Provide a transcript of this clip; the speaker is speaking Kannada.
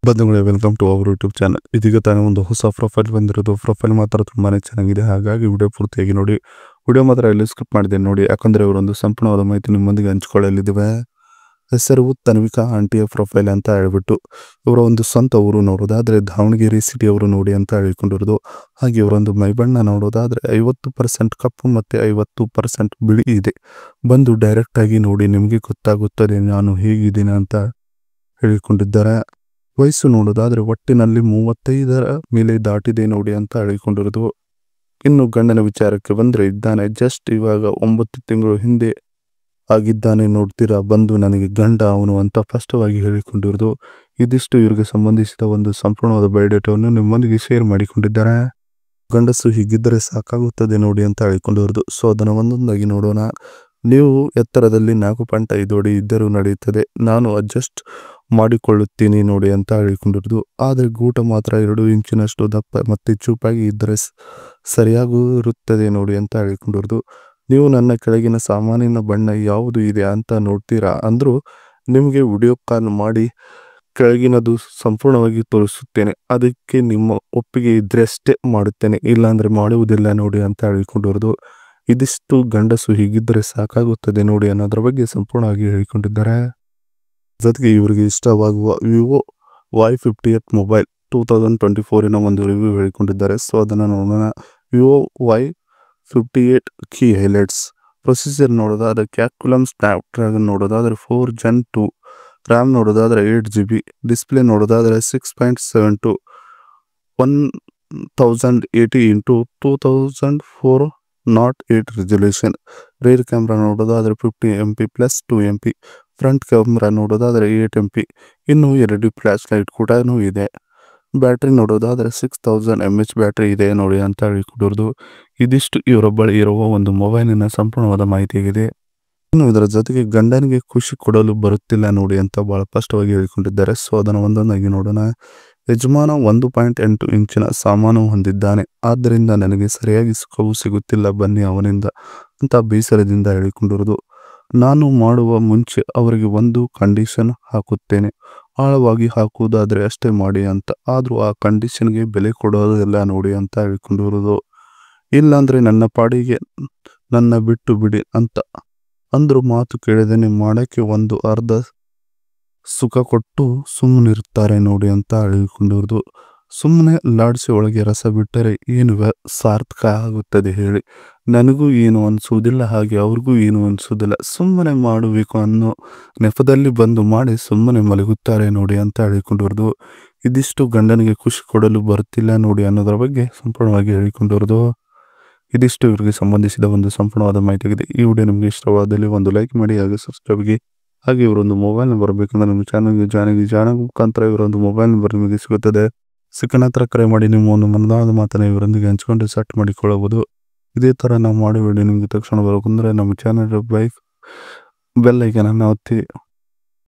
ಬಂಧುಗಳೇ welcome to our YouTube channel. ಇದೀಗ ತಾನೇ ಒಂದು ಹೊಸ ಪ್ರೊಫೈಲ್ ಬಂದಿರೋದು. ಪ್ರೊಫೈಲ್ ಮಾತ್ರ ತುಂಬಾನೇ ಚೆನ್ನಾಗಿದೆ, ಹಾಗಾಗಿ ವಿಡಿಯೋ ಪೂರ್ತಿಯಾಗಿ ನೋಡಿ. ವಿಡಿಯೋ ಮಾತ್ರ ಇಲ್ಲಿ ಸ್ಕಿಪ್ ಮಾಡಿದ್ದೇನೆ ನೋಡಿ, ಯಾಕಂದ್ರೆ ಇವರೊಂದು ಸಂಪೂರ್ಣವಾದ ಮಾಹಿತಿ ನಿಮ್ಮೊಂದಿಗೆ ಹಂಚಿಕೊಳ್ಳಲಿದ್ದೇವೆ. ಹೆಸರು ತನ್ವಿಕಾ ಆಂಟಿಯ ಪ್ರೊಫೈಲ್ ಅಂತ ಹೇಳ್ಬಿಟ್ಟು ಇವರ ಒಂದು ಸ್ವಂತ ಊರು ನೋಡೋದಾದ್ರೆ ದಾವಣಗೆರೆ ಸಿಟಿ ಅವರು ನೋಡಿ ಅಂತ ಹೇಳಿಕೊಂಡಿರೋದು. ಹಾಗೆ ಇವರೊಂದು ಮೈಬಣ್ಣ ನೋಡೋದಾದ್ರೆ 50% ಕಪ್ಪು ಮತ್ತೆ 50% ಬಿಳಿ ಇದೆ. ಬಂದು ಡೈರೆಕ್ಟ್ ಆಗಿ ನೋಡಿ, ನಿಮಗೆ ಗೊತ್ತಾಗುತ್ತದೆ ನಾನು ಹೇಗಿದ್ದೀನಿ ಅಂತ ಹೇಳಿಕೊಂಡಿದ್ದಾರೆ. ವಯಸ್ಸು ನೋಡೋದಾದ್ರೆ ಒಟ್ಟಿನಲ್ಲಿ 35ರ ಮೇಲೆ ದಾಟಿದೆ ನೋಡಿ ಅಂತ ಹೇಳಿಕೊಂಡಿರೋದು. ಇನ್ನು ಗಂಡನ ವಿಚಾರಕ್ಕೆ ಬಂದ್ರೆ ಇದ್ದಾನೆ ಜಸ್ಟ್ ಇವಾಗ 9 ತಿಂಗಳು ಹಿಂದೆ ಆಗಿದ್ದಾನೆ ನೋಡ್ತೀರಾ. ಬಂದು ನನಗೆ ಗಂಡ ಅವನು ಅಂತ ಸ್ಪಷ್ಟವಾಗಿ ಹೇಳಿಕೊಂಡಿರೋದು. ಇದಿಷ್ಟು ಇವರಿಗೆ ಸಂಬಂಧಿಸಿದ ಒಂದು ಸಂಪೂರ್ಣವಾದ ಬಯೋಡೇಟಾವನ್ನು ನಿಮ್ಮೊಂದಿಗೆ ಶೇರ್ ಮಾಡಿಕೊಂಡಿದ್ದಾರೆ. ಗಂಡಸು ಹೀಗಿದ್ದರೆ ಸಾಕಾಗುತ್ತದೆ ನೋಡಿ ಅಂತ ಹೇಳಿಕೊಂಡಿರೋದು. ಸೊ ಅದನ್ನು ಒಂದೊಂದಾಗಿ ನೋಡೋಣ. ನೀವು ಎತ್ತರದಲ್ಲಿ 4.5 ಅಡಿ ಇದ್ದರೂ ನಡೆಯುತ್ತದೆ, ನಾನು ಅಡ್ಜಸ್ಟ್ ಮಾಡಿಕೊಳ್ಳುತ್ತೀನಿ ನೋಡಿ ಅಂತ ಹೇಳಿಕೊಂಡಿರೋದು. ಆದರೆ ಗೂಟ ಮಾತ್ರ 2 ಇಂಚಿನಷ್ಟು ದಪ್ಪ ಮತ್ತು ಚೂಪಾಗಿ ಇದ್ದರೆ ಸರಿಯಾಗಿರುತ್ತದೆ ನೋಡಿ ಅಂತ ಹೇಳಿಕೊಂಡಿರೋದು. ನೀವು ನನ್ನ ಕೆಳಗಿನ ಸಾಮಾನಿನ ಬಣ್ಣ ಯಾವುದು ಇದೆ ಅಂತ ನೋಡ್ತೀರಾ ಅಂದರೂ ನಿಮಗೆ ವಿಡಿಯೋ ಕಾಲ್ ಮಾಡಿ ಕೆಳಗಿನದು ಸಂಪೂರ್ಣವಾಗಿ ತೋರಿಸುತ್ತೇನೆ. ಅದಕ್ಕೆ ನಿಮ್ಮ ಒಪ್ಪಿಗೆ ಇದ್ದರೆ ಅಷ್ಟೇ ಮಾಡುತ್ತೇನೆ, ಇಲ್ಲಾಂದರೆ ಮಾಡುವುದಿಲ್ಲ ನೋಡಿ ಅಂತ ಹೇಳಿಕೊಂಡಿರೋದು. ಇದಿಷ್ಟು ಗಂಡಸು ಹೀಗಿದ್ದರೆ ಸಾಕಾಗುತ್ತದೆ ನೋಡಿ ಅನ್ನೋದ್ರ ಬಗ್ಗೆ ಸಂಪೂರ್ಣವಾಗಿ ಹೇಳಿಕೊಂಡಿದ್ದಾರೆ. ಜೊತೆಗೆ ಇವರಿಗೆ ಇಷ್ಟವಾಗುವ ವಿವೋ Y58 ಮೊಬೈಲ್ 2024 ಒಂದು ರಿವ್ಯೂ ಹೇಳಿಕೊಂಡಿದ್ದಾರೆ. ಸೊ ಅದನ್ನು ನೋಡೋಣ. Vivo Y58 key highlights. Processor ನೋಡೋದಾದ್ರೆ ಕ್ಯಾಲ್ಕುಲಮ್ ಸ್ನ್ಯಾಪ್ಡ್ರ್ಯಾಗನ್ ನೋಡೋದಾದ್ರೆ 4 Gen 2, ರ್ಯಾಮ್ ನೋಡೋದಾದ್ರೆ 8GB, ಡಿಸ್ಪ್ಲೇ ನೋಡೋದಾದ್ರೆ 6.72 1080x2408 ರೆಸಲ್ಯೂಷನ್. ರೇರ್ ಕ್ಯಾಮ್ರಾ ನೋಡೋದಾದ್ರೆ 50MP plus 2MP, front camera ನೋಡೋದಾದ್ರೆ 8MP. ಇನ್ನು LED ಫ್ಲ್ಯಾಶ್ ಲೈಟ್ ಕೂಡ ಇದೆ. ಬ್ಯಾಟ್ರಿ ನೋಡೋದಾದ್ರೆ 6000 mAh ಬ್ಯಾಟ್ರಿ ಇದೆ ನೋಡಿ ಅಂತ ಹೇಳಿಕೊಡೋದು. ಇದಿಷ್ಟು ಇವರ ಬಳಿ ಇರುವ ಒಂದು ಮೊಬೈಲಿನ ಸಂಪೂರ್ಣವಾದ ಮಾಹಿತಿಯಾಗಿದೆ. ಇನ್ನು ಇದರ ಜೊತೆಗೆ ಗಂಡನಿಗೆ ಖುಷಿ ಕೊಡಲು ಬರುತ್ತಿಲ್ಲ ನೋಡಿ ಅಂತ ಬಹಳ ಸ್ಪಷ್ಟವಾಗಿ ಹೇಳಿಕೊಂಡಿದ್ದಾರೆ. ಸೊ ಅದನ್ನು ಒಂದೊಂದಾಗಿ ನೋಡೋಣ. ಯಜಮಾನ 1.8 ಇಂಚಿನ ಸಾಮಾನು ಹೊಂದಿದ್ದಾನೆ, ಆದ್ದರಿಂದ ನನಗೆ ಸರಿಯಾಗಿ ಸುಖವೂ ಸಿಗುತ್ತಿಲ್ಲ ಬನ್ನಿ ಅವನಿಂದ ಅಂತ ಬೇಸರದಿಂದ ಹೇಳಿಕೊಂಡಿರೋದು. ನಾನು ಮಾಡುವ ಮುಂಚೆ ಅವರಿಗೆ ಒಂದು ಕಂಡೀಷನ್ ಹಾಕುತ್ತೇನೆ, ಆಳವಾಗಿ ಹಾಕುವುದಾದರೆ ಅಷ್ಟೇ ಮಾಡಿ ಅಂತ. ಆದರೂ ಆ ಕಂಡೀಷನ್ಗೆ ಬೆಲೆ ಕೊಡೋದಿಲ್ಲ ನೋಡಿ ಅಂತ ಹೇಳಿಕೊಂಡಿರೋದು. ಇಲ್ಲಾಂದರೆ ನನ್ನ ಪಾಡಿಗೆ ನನ್ನ ಬಿಟ್ಟು ಬಿಡಿ ಅಂತ ಅಂದರೂ ಮಾತು ಕೇಳಿದೇನೆ ಮಾಡೋಕ್ಕೆ ಒಂದು ಅರ್ಧ ಸುಖ ಕೊಟ್ಟು ಸುಮ್ಮನಿರುತ್ತಾರೆ ನೋಡಿ ಅಂತ ಹೇಳಿಕೊಂಡಿರೋದು. ಸುಮ್ಮನೆ ಲಾಡಿಸಿ ಒಳಗೆ ರಸ ಬಿಟ್ಟರೆ ಏನು ಸಾರ್ಥಕ ಆಗುತ್ತದೆ ಹೇಳಿ. ನನಗೂ ಏನು ಅನಿಸುವುದಿಲ್ಲ, ಹಾಗೆ ಅವ್ರಿಗೂ ಏನು ಅನಿಸೋದಿಲ್ಲ. ಸುಮ್ಮನೆ ಮಾಡಬೇಕು ಅನ್ನೋ ನೆಪದಲ್ಲಿ ಬಂದು ಮಾಡಿ ಸುಮ್ಮನೆ ಮಲಗುತ್ತಾರೆ ನೋಡಿ ಅಂತ ಹೇಳಿಕೊಂಡಿರೋದು. ಇದಿಷ್ಟು ಗಂಡನಿಗೆ ಖುಷಿ ಕೊಡಲು ಬರುತ್ತಿಲ್ಲ ನೋಡಿ ಅನ್ನೋದರ ಬಗ್ಗೆ ಸಂಪೂರ್ಣವಾಗಿ ಹೇಳಿಕೊಂಡಿರೋದು. ಇದಿಷ್ಟು ಇವರಿಗೆ ಸಂಬಂಧಿಸಿದ ಒಂದು ಸಂಪೂರ್ಣವಾದ ಮಾಹಿತಿಯಾಗಿದೆ. ಈ ವಿಡಿಯೋ ನಿಮಗೆ ಇಷ್ಟವಾದಲ್ಲಿ ಒಂದು ಲೈಕ್ ಮಾಡಿ, ಹಾಗೆ ಸಬ್ಸ್ಕ್ರೈಬ್ಗೆ. ಹಾಗೆ ಇವರೊಂದು ಮೊಬೈಲ್ ನಂಬರ್ ಬೇಕಂದ್ರೆ ನಮ್ಮ ಚಾನಲ್ಗೆ ಜಾಯ್ನ್ ಮುಖಾಂತರ ಇವರೊಂದು ಮೊಬೈಲ್ ನಂಬರ್ ನಿಮಗೆ ಸಿಗುತ್ತದೆ. ಸಿಕ್ಕ ನಂತರ ಕರೆ ಮಾಡಿ ನಿಮ್ಮ ಒಂದು ಮನದಾದ ಮಾತನ್ನು ಇವರೊಂದಿಗೆ ಹಂಚಿಕೊಂಡು ಸೆಟ್ ಮಾಡಿಕೊಳ್ಳಬಹುದು. ಇದೇ ಥರ ನಾವು ಮಾಡೋ ವಿಡಿಯೋ ನಿಮಗೆ ತಕ್ಷಣ ಬರಬೇಕಂದ್ರೆ ನಮ್ಮ ಚಾನಲ್ ಬೆಲ್ ಐಕನನ್ನು ಒತ್ತಿ.